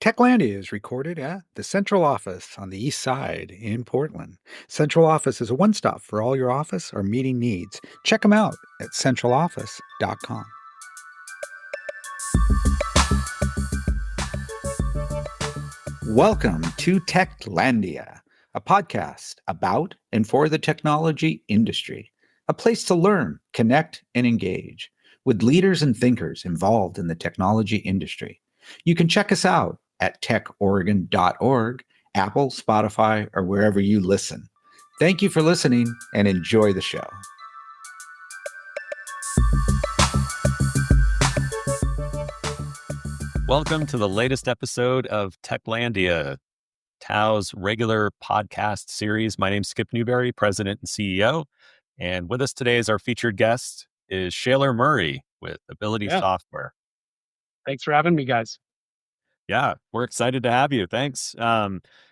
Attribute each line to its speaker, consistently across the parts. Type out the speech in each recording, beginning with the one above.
Speaker 1: Techlandia is recorded at the central office on the east side in Portland. Central office is a one stop for all your office or meeting needs. Check them out at centraloffice.com. Welcome to Techlandia, a podcast about and for the technology industry, a place to learn, connect, and engage with leaders and thinkers involved in the technology industry. You can check us out at techoregon.org, Apple, Spotify, or wherever you listen. Thank you for listening and enjoy the show.
Speaker 2: Welcome to the latest episode of Techlandia, Tao's regular podcast series. My name's Skip Newberry, President and CEO. And with us today as our featured guest is Shaylor Murray with Ability Software.
Speaker 3: Thanks for having me, guys.
Speaker 2: Yeah, we're excited to have you. Thanks.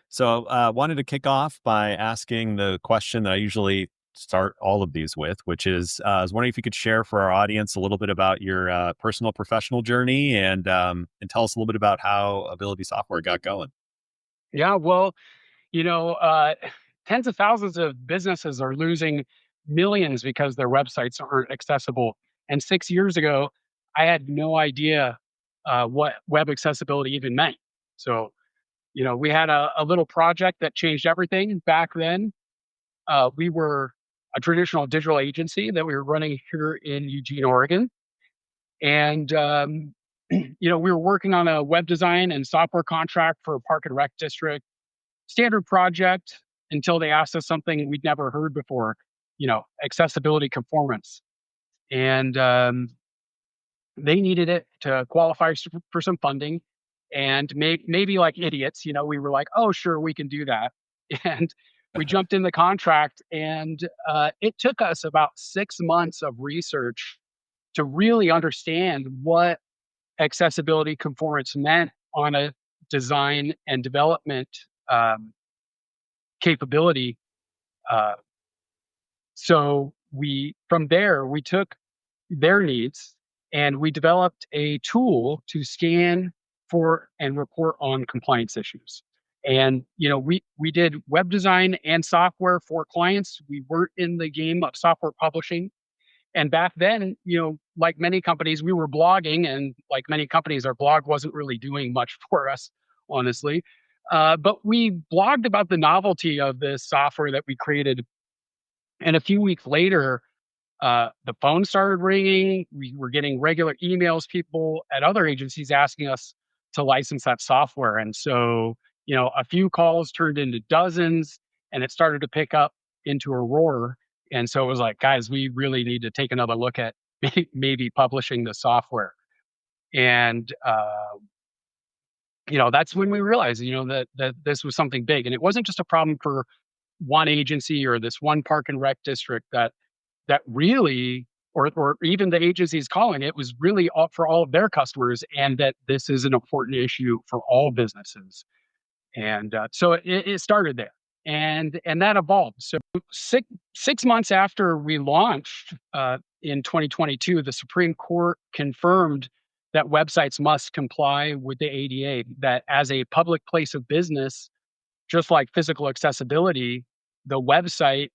Speaker 2: So wanted to kick off by asking the question that I usually start all of these with, which is, I was wondering if you could share for our audience a little bit about your personal professional journey and tell us a little bit about how Ability Software got going.
Speaker 3: Yeah, well, tens of thousands of businesses are losing millions because their websites aren't accessible. And 6 years ago, I had no idea what web accessibility even meant. So, we had a little project that changed everything back then. We were a traditional digital agency that we were running here in Eugene, Oregon. And, we were working on a web design and software contract for a park and rec district, standard project until they asked us something we'd never heard before, accessibility conformance. And they needed it to qualify for some funding. And maybe like idiots, we were like, oh, sure, we can do that. And we jumped in the contract, and it took us about 6 months of research to really understand what accessibility conformance meant on a design and development capability. Uh, so from there, we took their needs and we developed a tool to scan for and report on compliance issues. And we did web design and software for clients. We weren't in the game of software publishing. And back then, like many companies, we were blogging, and like many companies, our blog wasn't really doing much for us, honestly. But we blogged about the novelty of this software that we created. And a few weeks later, the phone started ringing. We were getting regular emails, people at other agencies asking us to license that software. And so, a few calls turned into dozens, and it started to pick up into a roar. And so it was like, guys, we really need to take another look at maybe publishing the software. And, that's when we realized, that this was something big. And it wasn't just a problem for one agency or this one park and rec district that really, or even the agencies calling it, was really for all of their customers, and that this is an important issue for all businesses. And so it started there, and that evolved. So six months after we launched in 2022, the Supreme Court confirmed that websites must comply with the ADA. That as a public place of business, just like physical accessibility, the website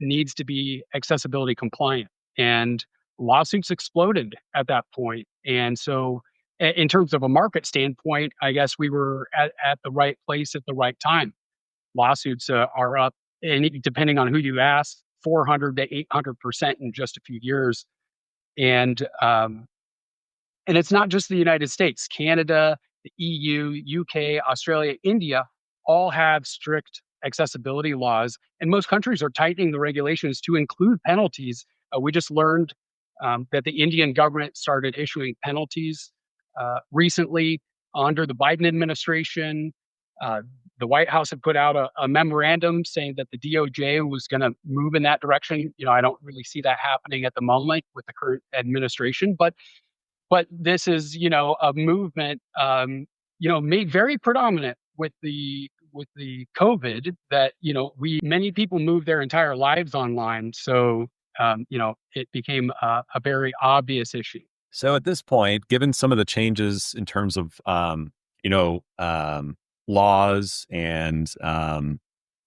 Speaker 3: needs to be accessibility compliant. And lawsuits exploded at that point. And so, in terms of a market standpoint, I guess we were at the right place at the right time. Lawsuits are up, and depending on who you ask, 400 to 800% in just a few years. And it's not just the United States. Canada, the EU, UK, Australia, India all have strict accessibility laws, and most countries are tightening the regulations to include penalties. We just learned that the Indian government started issuing penalties recently under the Biden administration. The White House had put out a memorandum saying that the DOJ was going to move in that direction. I don't really see that happening at the moment with the current administration, but this is, a movement, made very predominant with the COVID that, many people moved their entire lives online. So, it became a very obvious issue.
Speaker 2: So at this point, given some of the changes in terms of laws and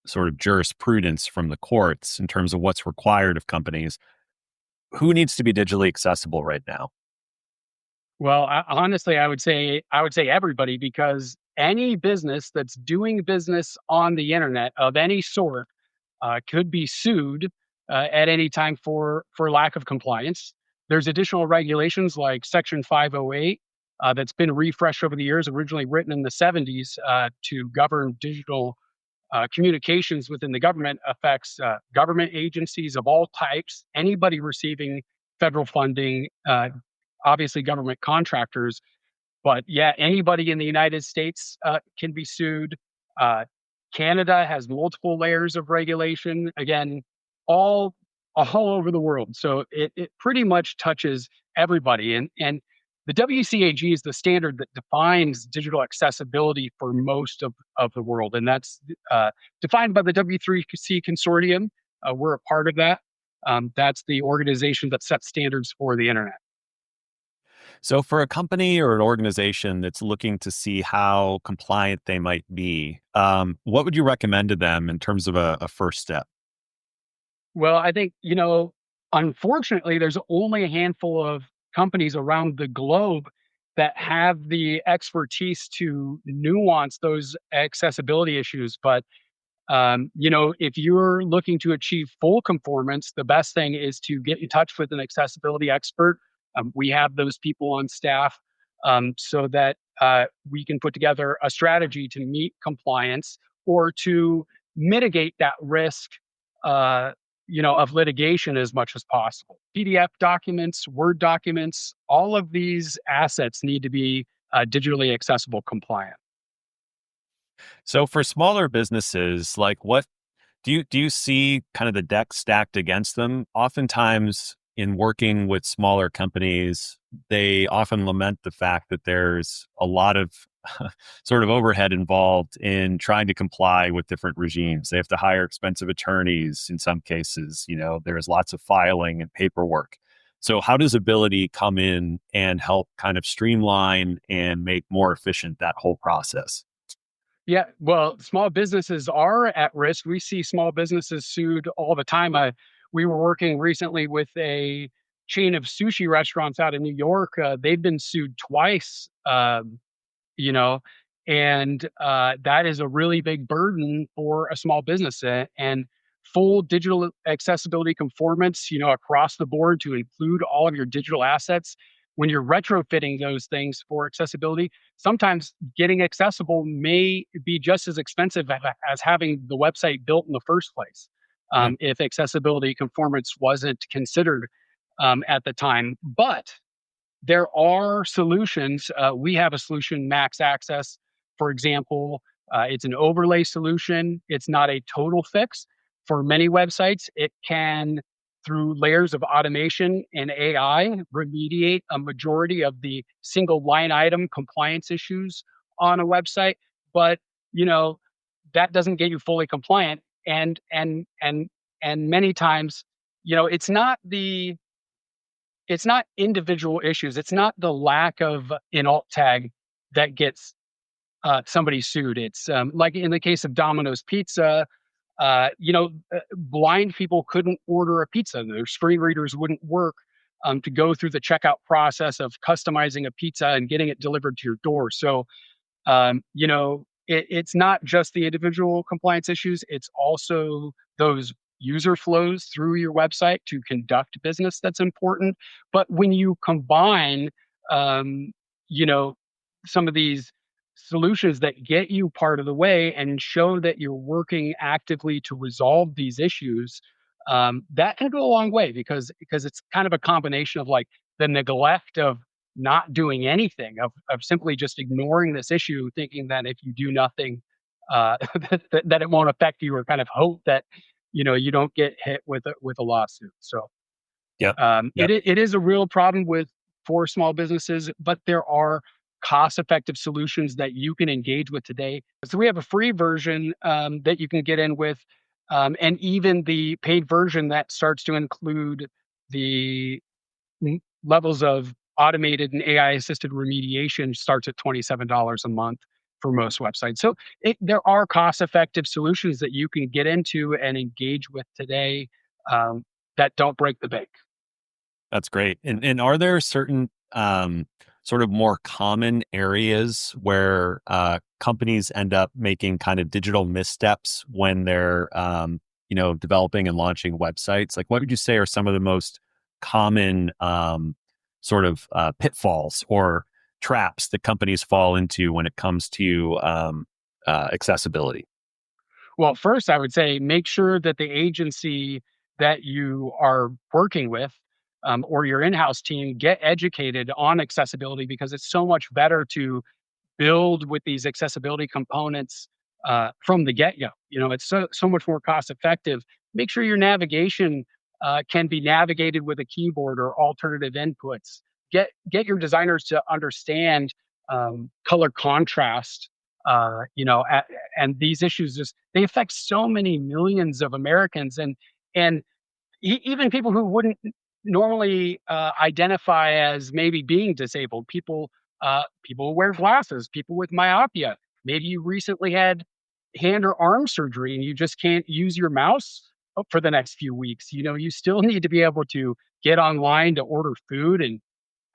Speaker 2: sort of jurisprudence from the courts in terms of what's required of companies, who needs to be digitally accessible right now?
Speaker 3: Well, honestly, I would say everybody, because any business that's doing business on the internet of any sort could be sued at any time for lack of compliance. There's additional regulations like Section 508 that's been refreshed over the years, originally written in the 70s to govern digital communications within the government, affects government agencies of all types, anybody receiving federal funding, obviously government contractors, but yeah, anybody in the United States can be sued. Uh, Canada has multiple layers of regulation. Again, all all over the world. So it pretty much touches everybody. And the WCAG is the standard that defines digital accessibility for most of the world, and that's defined by the W3C consortium. We're a part of that. That's the organization that sets standards for the internet.
Speaker 2: So, for a company or an organization that's looking to see how compliant they might be, what would you recommend to them in terms of a first step?
Speaker 3: Well, I think, unfortunately, there's only a handful of companies around the globe that have the expertise to nuance those accessibility issues. But if you're looking to achieve full conformance, the best thing is to get in touch with an accessibility expert. We have those people on staff so that we can put together a strategy to meet compliance or to mitigate that risk, uh, of litigation as much as possible. PDF documents, Word documents, all of these assets need to be digitally accessible compliant.
Speaker 2: So, for smaller businesses, like what do you see kind of the deck stacked against them? Oftentimes, in working with smaller companies, they often lament the fact that there's a lot of sort of overhead involved in trying to comply with different regimes. They have to hire expensive attorneys in some cases. There's lots of filing and paperwork. So, how does ability come in and help kind of streamline and make more efficient that whole process?
Speaker 3: Yeah, well, small businesses are at risk. We see small businesses sued all the time. We were working recently with a chain of sushi restaurants out in New York. They've been sued twice, you know, and that is a really big burden for a small business. And full digital accessibility conformance, across the board to include all of your digital assets. When you're retrofitting those things for accessibility, sometimes getting accessible may be just as expensive as having the website built in the first place.
Speaker 2: Yeah.
Speaker 3: If accessibility conformance wasn't considered at the time. But there are solutions. We have a solution, Max Access, for example. It's an overlay solution. It's not a total fix. For many websites, it can, through layers of automation and AI, remediate a majority of the single line item compliance issues on a website. But you know that doesn't get you fully compliant, and many times, it's not individual issues. It's not the lack of an alt tag that gets somebody sued. It's like in the case of Domino's Pizza, blind people couldn't order a pizza. Their screen readers wouldn't work to go through the checkout process of customizing a pizza and getting it delivered to your door. So it's not just the individual compliance issues, it's also those user flows through your website to conduct business that's important. But when you combine, um, you know, some of these solutions that get you part of the way and show that you're working actively to resolve these issues, that can go a long way because it's kind of a combination of like the neglect of not doing anything, of simply just ignoring this issue, thinking that if you do nothing, that it won't affect you, or kind of hope that you don't get hit with a lawsuit. So
Speaker 2: Yep.
Speaker 3: it
Speaker 2: Yep.
Speaker 3: it is a real problem with for small businesses, but there are cost-effective solutions that you can engage with today. So we have a free version that you can get in with, and even the paid version that starts to include the levels of automated and AI assisted remediation starts at $27 a month. for most websites. So there are cost-effective solutions that you can get into and engage with today, um, that don't break the bank.
Speaker 2: That's great. And are there certain sort of more common areas where companies end up making kind of digital missteps when they're developing and launching websites? Like, what would you say are some of the most common sort of pitfalls or traps that companies fall into when it comes to accessibility?
Speaker 3: Well, first, I would say make sure that the agency that you are working with, or your in-house team, get educated on accessibility, because it's so much better to build with these accessibility components from the get-go. It's so much more cost effective. Make sure your navigation can be navigated with a keyboard or alternative inputs. Get your designers to understand color contrast. And these issues, just they affect so many millions of Americans, and even people who wouldn't normally identify as maybe being disabled. People who wear glasses, people with myopia. Maybe you recently had hand or arm surgery and you just can't use your mouse for the next few weeks. You still need to be able to get online to order food and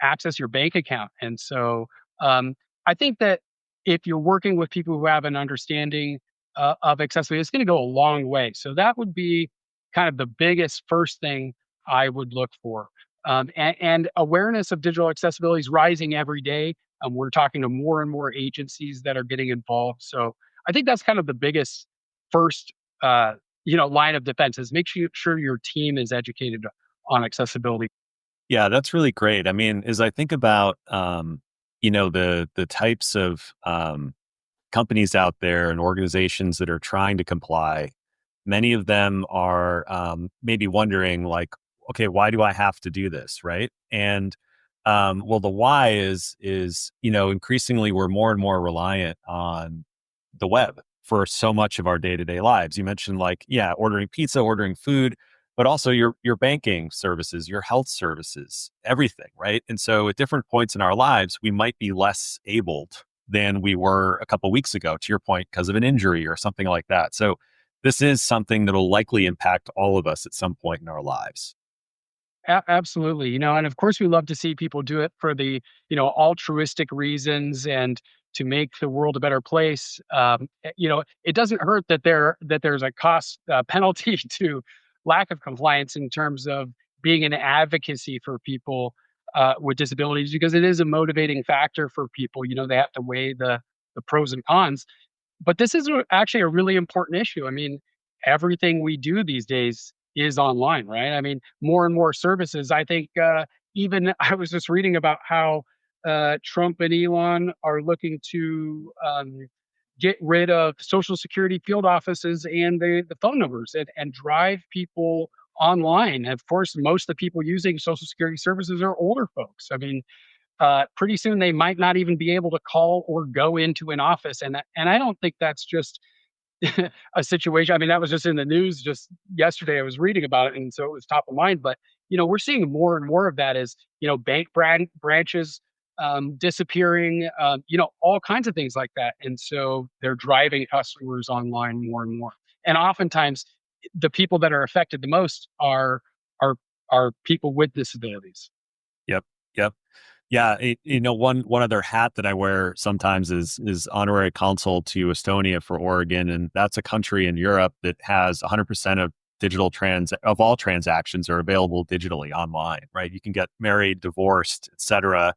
Speaker 3: access your bank account. And so, I think that if you're working with people who have an understanding of accessibility, it's going to go a long way. So that would be kind of the biggest first thing I would look for. And awareness of digital accessibility is rising every day. We're talking to more and more agencies that are getting involved. So I think that's kind of the biggest first, line of defense, is make sure your team is educated on accessibility.
Speaker 2: Yeah, that's really great. I mean, as I think about, the types of companies out there and organizations that are trying to comply, many of them are maybe wondering, like, okay, why do I have to do this, right? And well, the why is increasingly we're more and more reliant on the web for so much of our day to day lives. You mentioned, like, yeah, ordering pizza, ordering food, but also your banking services, your health services, everything, right? And so at different points in our lives, we might be less abled than we were a couple weeks ago, to your point, because of an injury or something like that. So this is something that will likely impact all of us at some point in our lives.
Speaker 3: Absolutely. And of course, we love to see people do it for the, altruistic reasons and to make the world a better place. It doesn't hurt that there's a cost penalty to lack of compliance in terms of being an advocacy for people with disabilities, because it is a motivating factor for people. They have to weigh the pros and cons. But this is actually a really important issue. I mean, everything we do these days is online, right? I mean, more and more services. I think even I was just reading about how Trump and Elon are looking to get rid of Social Security field offices and the phone numbers, and drive people online. Of course, most of the people using Social Security services are older folks. I mean, pretty soon they might not even be able to call or go into an office, and I don't think that's just a situation. I mean, that was just in the news just yesterday. I was reading about it, and so it was top of mind. But we're seeing more and more of that as bank branches disappearing, all kinds of things like that, and so they're driving customers online more and more. And oftentimes, the people that are affected the most are are people with disabilities.
Speaker 2: Yep. Yep. Yeah, one other hat that I wear sometimes is honorary consul to Estonia for Oregon, and that's a country in Europe that has 100% of all transactions are available digitally online, right? You can get married, divorced, etc.,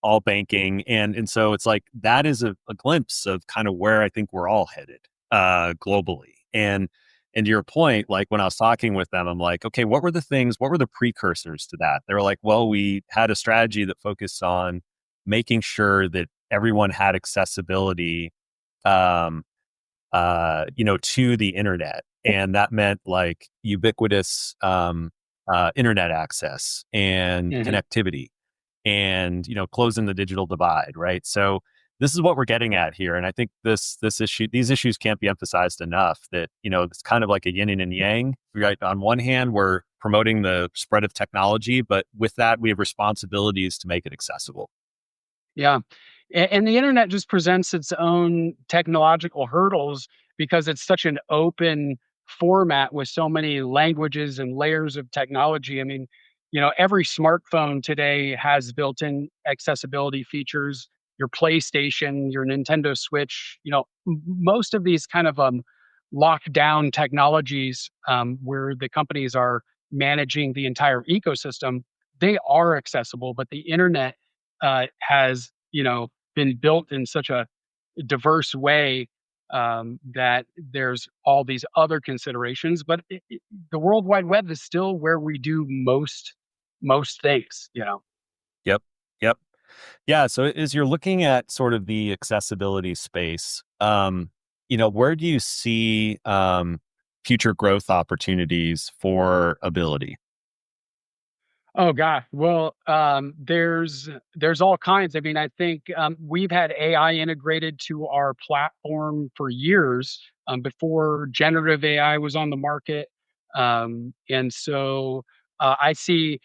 Speaker 2: all banking, and so it's like that is a glimpse of kind of where I think we're all headed globally. And to your point, like when I was talking with them, I'm like, okay, what were the precursors to that? They were like, well, we had a strategy that focused on making sure that everyone had accessibility, um, to the internet. And that meant like ubiquitous internet access and
Speaker 3: Mhm.
Speaker 2: connectivity and, closing the digital divide, right? So this is what we're getting at here. And I think these issues can't be emphasized enough, that, it's kind of like a yin and yang, right? On one hand, we're promoting the spread of technology, but with that, we have responsibilities to make it accessible.
Speaker 3: Yeah. And the internet just presents its own technological hurdles because it's such an open format with so many languages and layers of technology. I mean, every smartphone today has built-in accessibility features. Your PlayStation, your Nintendo Switch, most of these kind of locked down technologies, where the companies are managing the entire ecosystem, they are accessible. But the internet has, been built in such a diverse way, that there's all these other considerations. But the World Wide Web is still where we do most things.
Speaker 2: Yep. Yep. Yeah. So as you're looking at sort of the accessibility space, where do you see future growth opportunities for ability?
Speaker 3: Oh god. Well, there's all kinds. I mean, I think we've had AI integrated to our platform for years, before generative AI was on the market, and so I see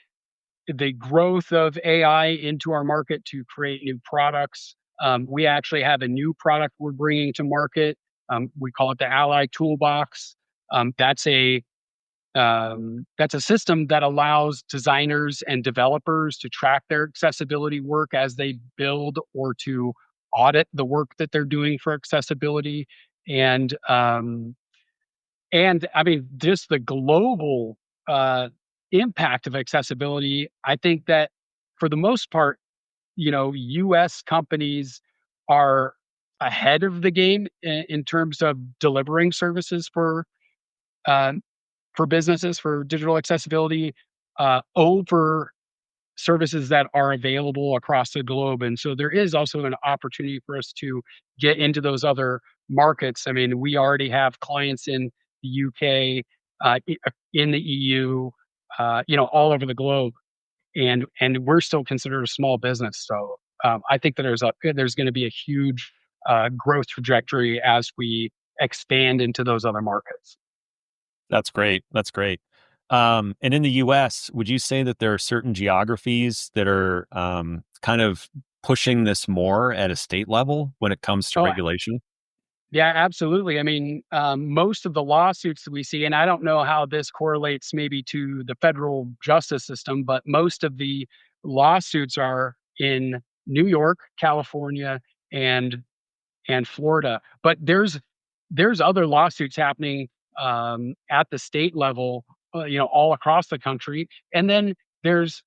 Speaker 3: the growth of AI into our market to create new products. We actually have a new product we're bringing to market. We call it the Ally Toolbox. That's a system that allows designers and developers to track their accessibility work as they build, or to audit the work that they're doing for accessibility. And I mean, just the global uh, impact of accessibility. I think that for the most part, U.S. companies are ahead of the game in terms of delivering services uh, for businesses for digital accessibility, over services that are available across the globe. And so there is also an opportunity for us to get into those other markets. I mean, we already have clients in the UK, in the EU, all over the globe, and we're still considered a small business. So I think that there's going to be a huge growth trajectory as we expand into those other markets.
Speaker 2: That's great. That's great. And in the US, would you say that there are certain geographies that are kind of pushing this more at a state level when it comes to
Speaker 3: Oh,
Speaker 2: regulation?
Speaker 3: yeah, absolutely. I mean, most of the lawsuits that we see, and I don't know how this correlates maybe to the federal justice system, but most of the lawsuits are in New York, California, and Florida. But there's other lawsuits happening, at the state level, all across the country. And then there's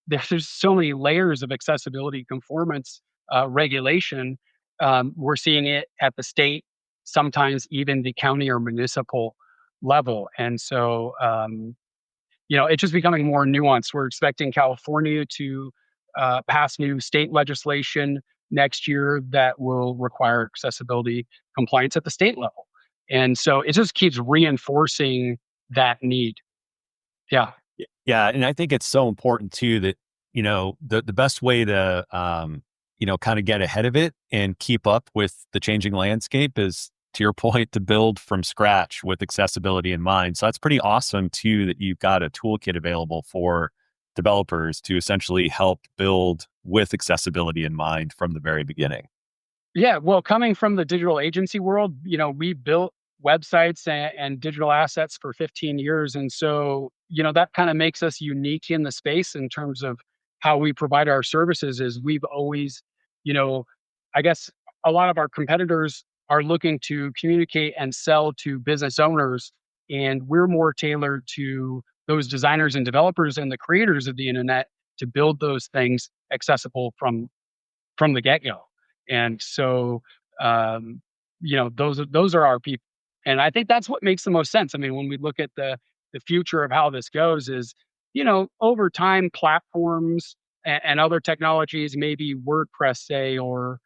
Speaker 3: there's so many layers of accessibility conformance regulation. We're seeing it at the state, sometimes even the county or municipal level. And so, it's just becoming more nuanced. We're expecting California to pass new state legislation next year that will require accessibility compliance at the state level. And so it just keeps reinforcing that need. Yeah.
Speaker 2: Yeah, and I think it's so important too that, the best way to kind of get ahead of it and keep up with the changing landscape is, to your point, to build from scratch with accessibility in mind. So that's pretty awesome too that you've got a toolkit available for developers to essentially help build with accessibility in mind from the very beginning.
Speaker 3: Yeah, well, coming from the digital agency world, we built websites and digital assets for 15 years. And so, that kind of makes us unique in the space in terms of how we provide our services is we've always, you know, I guess a lot of our competitors are looking to communicate and sell to business owners, and we're more tailored to those designers and developers and the creators of the internet to build those things accessible from the get-go. And so, those are our people. And I think that's what makes the most sense. I mean, when we look at the future of how this goes is, over time, platforms and other technologies, maybe WordPress, say, or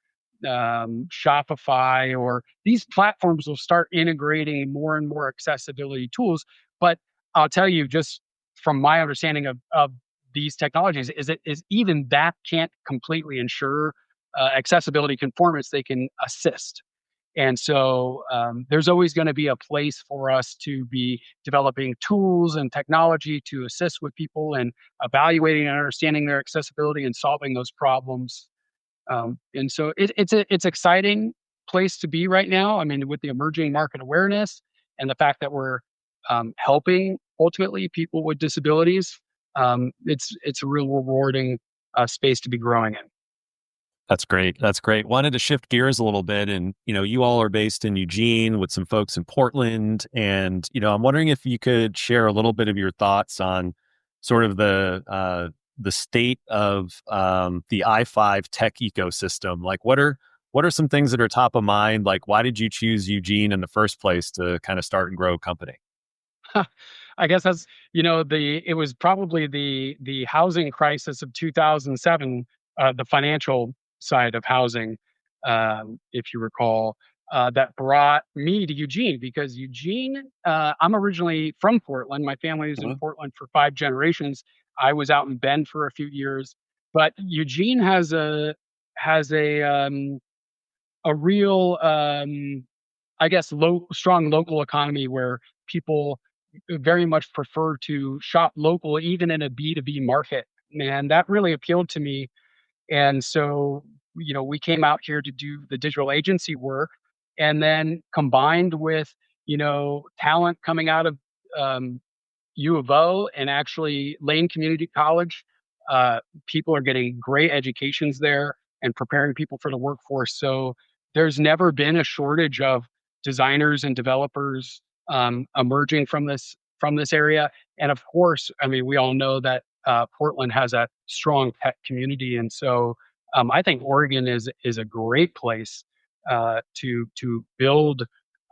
Speaker 3: Shopify, or these platforms will start integrating more and more accessibility tools. But I'll tell you, just from my understanding of these technologies, is even that can't completely ensure accessibility conformance. They can assist. And so there's always going to be a place for us to be developing tools and technology to assist with people and evaluating and understanding their accessibility and solving those problems. And so it's exciting place to be right now. I mean, with the emerging market awareness and the fact that we're helping ultimately people with disabilities, it's a real rewarding space to be growing in.
Speaker 2: That's great. That's great. Wanted to shift gears a little bit, and you all are based in Eugene with some folks in Portland, and I'm wondering if you could share a little bit of your thoughts on sort of the state of the I-5 tech ecosystem. Like, what are some things that are top of mind? Like, why did you choose Eugene in the first place to kind of start and grow a company?
Speaker 3: I guess that's it was probably the housing crisis of 2007, the financial side of housing, if you recall, that brought me to Eugene because Eugene. I'm originally from Portland. My family was in
Speaker 2: Uh-huh.
Speaker 3: Portland for 5 generations. I was out in Bend for a few years, but Eugene has a real I guess strong local economy where people very much prefer to shop local, even in a B2B market. And that really appealed to me. And so, we came out here to do the digital agency work and then combined with, talent coming out of um, U of O and actually Lane Community College. People are getting great educations there and preparing people for the workforce. So there's never been a shortage of designers and developers emerging from this area. And of course, I mean, we all know that Portland has a strong tech community, and so I think Oregon is a great place to build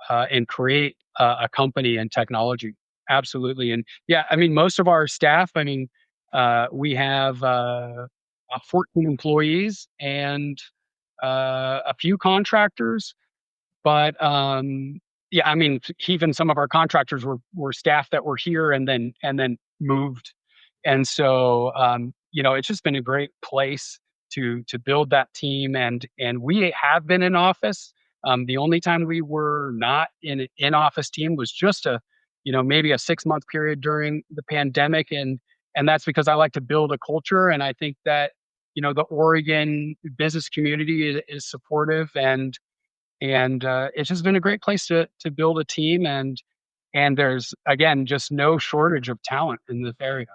Speaker 3: and create a company in technology. Absolutely. And yeah, I mean, most of our staff, I mean, we have 14 employees and a few contractors, but yeah, I mean, even some of our contractors were staff that were here and then moved, and so it's just been a great place to build that team, and we have been in office. The only time we were not in office team was just maybe a 6 month period during the pandemic, and that's because I like to build a culture, and I think that the Oregon business community is supportive and it's just been a great place to build a team and there's again just no shortage of talent in this area.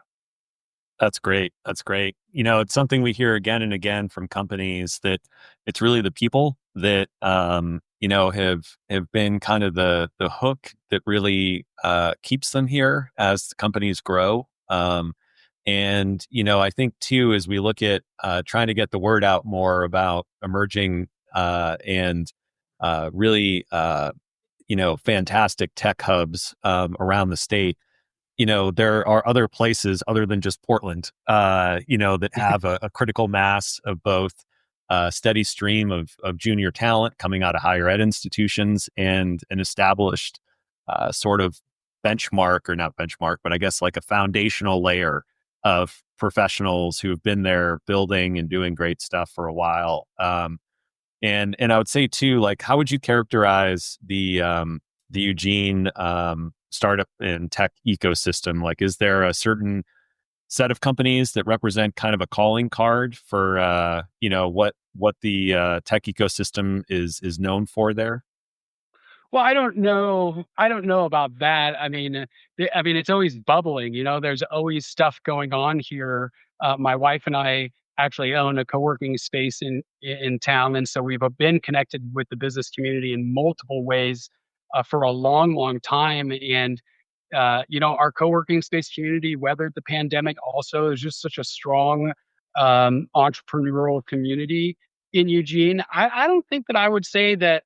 Speaker 2: That's great. That's great. It's something we hear again and again from companies that it's really the people that have been kind of the hook that really keeps them here as the companies grow. And I think too, as we look at trying to get the word out more about emerging and really fantastic tech hubs around the state, there are other places other than just Portland, that have a critical mass of both steady stream of junior talent coming out of higher ed institutions and an established sort of benchmark, or not benchmark, but I guess like a foundational layer of professionals who have been there building and doing great stuff for a while. And I would say too, like, how would you characterize the Eugene startup and tech ecosystem? Like, is there a certain set of companies that represent kind of a calling card for what the tech ecosystem is known for there?
Speaker 3: Well, I don't know about that. I mean, I mean, it's always bubbling, there's always stuff going on here. My wife and I actually own a co-working space in town, and so we've been connected with the business community in multiple ways for a long, long time. And our co-working space community weathered the pandemic. Also, is just such a strong entrepreneurial community in Eugene. I don't think that I would say that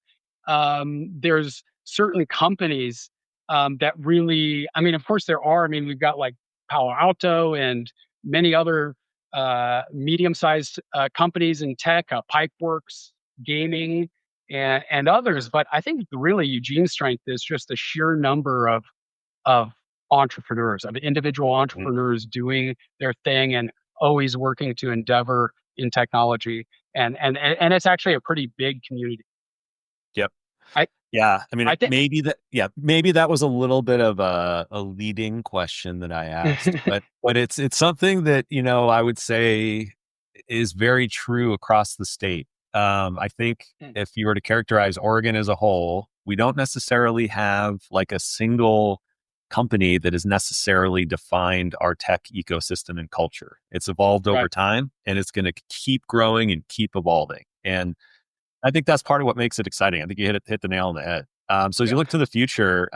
Speaker 3: there's certainly companies that really. I mean, of course there are. I mean, we've got like Palo Alto and many other medium-sized companies in tech, Pipeworks, gaming, and others. But I think really Eugene's strength is just the sheer number of entrepreneurs, of individual
Speaker 2: Mm.
Speaker 3: entrepreneurs doing their thing and always working to endeavor in technology. And it's actually a pretty big community.
Speaker 2: Yep.
Speaker 3: I
Speaker 2: Yeah. I mean,
Speaker 3: I think
Speaker 2: maybe that was a little bit of a leading question that I asked, but it's something that, I would say is very true across the state. I think
Speaker 3: Mm.
Speaker 2: if you were to characterize Oregon as a whole, we don't necessarily have like a single company that has necessarily defined our tech ecosystem and culture. It's evolved over
Speaker 3: Right.
Speaker 2: time and it's going to keep growing and keep evolving. And I think that's part of what makes it exciting. I think you hit the nail on the head. So as you
Speaker 3: Yeah.
Speaker 2: look to the future,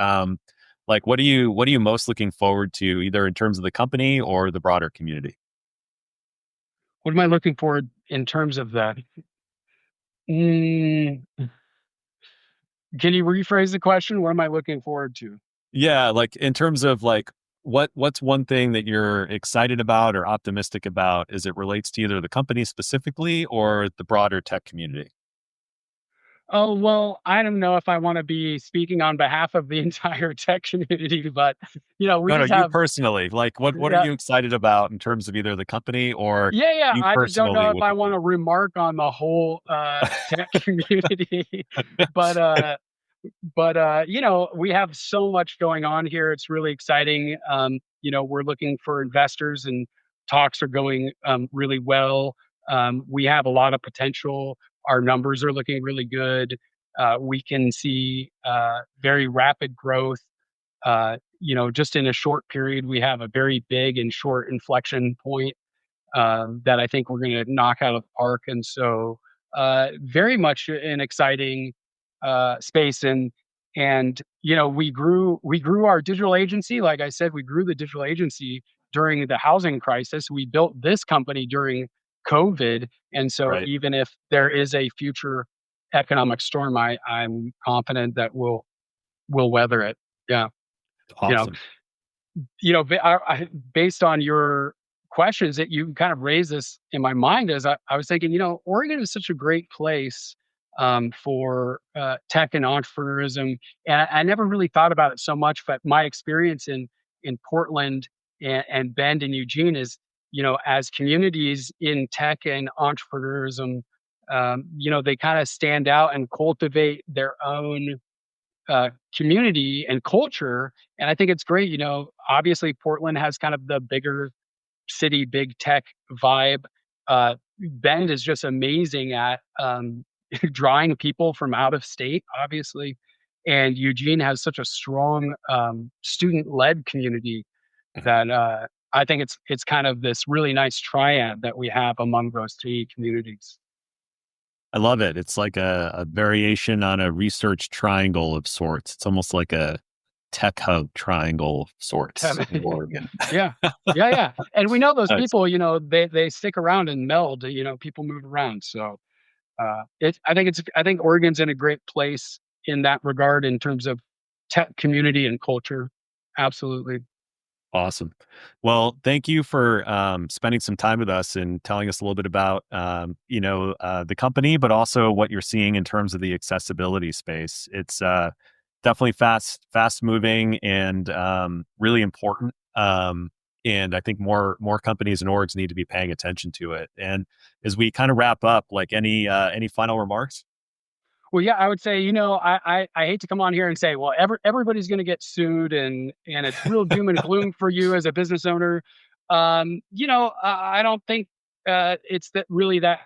Speaker 2: like what are you most looking forward to, either in terms of the company or the broader community?
Speaker 3: What am I looking forward in terms of that? Mm, can you rephrase the question? What am I looking forward to?
Speaker 2: Yeah, like in terms of like what's one thing that you're excited about or optimistic about as it relates to either the company specifically or the broader tech community?
Speaker 3: Oh, well, I don't know if I wanna be speaking on behalf of the entire tech community, but, we
Speaker 2: No, no,
Speaker 3: just
Speaker 2: you
Speaker 3: have
Speaker 2: personally, like what are
Speaker 3: yeah.
Speaker 2: you excited about in terms of either the company or
Speaker 3: Yeah, yeah,
Speaker 2: you
Speaker 3: I just don't
Speaker 2: personally
Speaker 3: know if
Speaker 2: with
Speaker 3: I
Speaker 2: the team?
Speaker 3: wanna remark on the whole, tech community, but, we have so much going on here, it's really exciting, we're looking for investors and talks are going, really well. We have a lot of potential, our numbers are looking really good, we can see, very rapid growth, just in a short period, we have a very big and short inflection point that I think we're going to knock out of the park. And so, very much an exciting space. And we grew our digital agency. Like I said, we grew the digital agency during the housing crisis. We built this company during COVID, and so
Speaker 2: Right.
Speaker 3: even if there is a future economic storm, I'm confident that we'll weather it. Yeah, you know,
Speaker 2: Awesome.
Speaker 3: based on your questions that you kind of raised this in my mind as I was thinking, Oregon is such a great place for tech and entrepreneurism, and I never really thought about it so much. But my experience in Portland and Bend and Eugene is, as communities in tech and entrepreneurism, they kind of stand out and cultivate their own community and culture. And I think it's great. Obviously, Portland has kind of the bigger city, big tech vibe. Bend is just amazing at drawing people from out of state, obviously. And Eugene has such a strong student led community
Speaker 2: Mhm.
Speaker 3: that I think it's kind of this really nice triad that we have among those three communities.
Speaker 2: I love it. It's like a variation on a research triangle of sorts. It's almost like a tech hub triangle of sorts in Oregon.
Speaker 3: Yeah. Yeah, yeah, and we know those
Speaker 2: Nice.
Speaker 3: people, they stick around and meld, people move around, so, I think Oregon's in a great place in that regard in terms of tech community and culture. Absolutely.
Speaker 2: Awesome. Well, thank you for spending some time with us and telling us a little bit about the company, but also what you're seeing in terms of the accessibility space. It's definitely fast moving and really important. And I think more companies and orgs need to be paying attention to it. And as we kind of wrap up, like any final remarks?
Speaker 3: Well, yeah, I would say, I hate to come on here and say, well, everybody's gonna get sued and it's real doom and gloom for you as a business owner. I don't think, it's that really that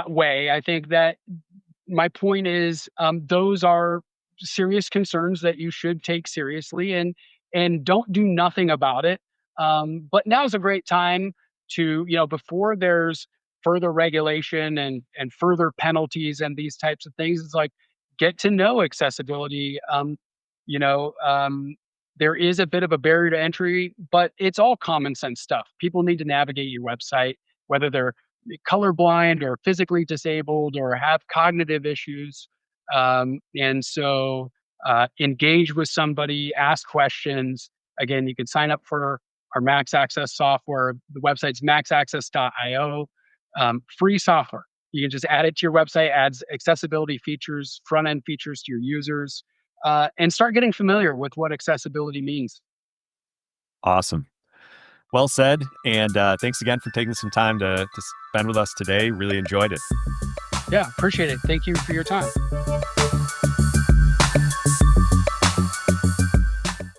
Speaker 3: way. I think that my point is, those are serious concerns that you should take seriously and don't do nothing about it. But now is a great time to, before there's further regulation and further penalties and these types of things. It's like get to know accessibility. You know, um, there is a bit of a barrier to entry, but it's all common sense stuff. People need to navigate your website, whether they're colorblind or physically disabled or have cognitive issues. And so engage with somebody, ask questions. Again, you can sign up for our Max Access software. The website's maxaccess.io. Free software. You can just add it to your website, adds accessibility features, front end features to your users, and start getting familiar with what accessibility means.
Speaker 2: Awesome. Well said. And thanks again for taking some time to spend with us today. Really enjoyed it.
Speaker 3: Yeah, appreciate it. Thank you for your time.